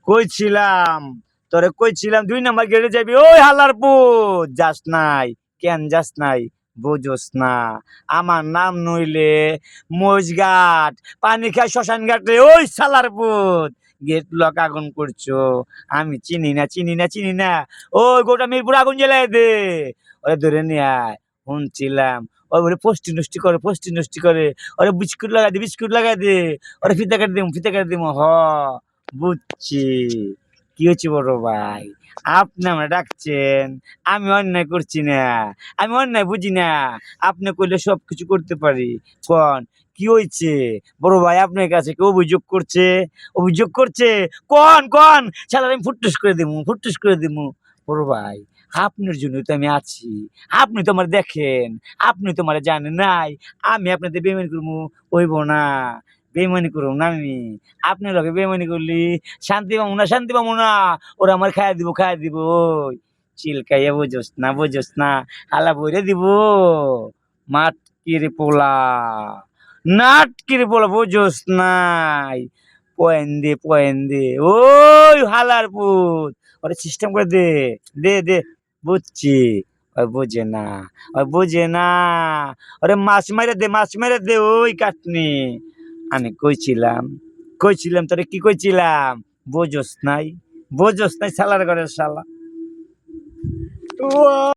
কইছিলাম তোরে কইছিলাম ২ নাম্বার গেটে যাবি। ওই হালার পুত যাস নাই, কেন যাস নাই বুঝোস না? আমার নাম নইলে মজঘাট, পানি খায় শ্মশান ঘাটে। ওই শালার পুত গেট লক আগুন করছো, আমি চিনি না চিনি না চিনি না। ওই গোটা মিরপুর আগুন জ্বালাই দে, ওরে ধরে নিয়ে আয়। শুনছিলাম ওই বলে পোস্টি নষ্টি করে, পোস্টি নষ্টি করে। ওরে বিস্কুট লাগাই দে, বিস্কুট লাগাই দে। ওরে ফিতা কাটি দিম, ফিতা কাটি দিম। বুঝছি। কি হচ্ছে বড় ভাই? আপনি আমারে ডাকছেন, আমি অন্যায় করছি না, আমি অন্যায় বুঝি না। আপনি কইলে সবকিছু করতে পারি। কন কি হইছে? বড় ভাই আপনার কাছে কেউ অভিযোগ করছে? অভিযোগ করছে? কন, কন। শালারে আমি ফুটুস করে দিমু, ফুটুস করে দিমু। বড় ভাই আপনার জন্যই তো আমি আছি। আপনি তো আমারে দেখেন, আপনি তো আমারে জানেন নাই। আমি আপনাদের বেইমানি করমু? হইব না। বেইমানি করুম না আমি। আপনার লগে বেইমানি করলি শান্তি পামু না, শান্তি পামু না। ওরা আমার খাইয়া দিব, খাইয়া দিব। ওই চিলকাইয়া বুঝোস না, বুঝোস না। হালা বইরে দিব। মাটকির পোলা, নাটকির পোলা বুঝোস নাই। পয়েন দে, পয়েন দে। ওই হালার পুত ওরে সিস্টেম করে দে, দে দে। বুঝছি। ওই বোঝে না, ওই বোঝে না। ওরে মাছ মেরে দে, মাছ মেরে দে। ওই কাটনি আমি কইছিলাম, কইছিলাম তোরে কি কইছিলাম? বোঝোস নাই, বোঝোস নাই শালার ঘরের শালা।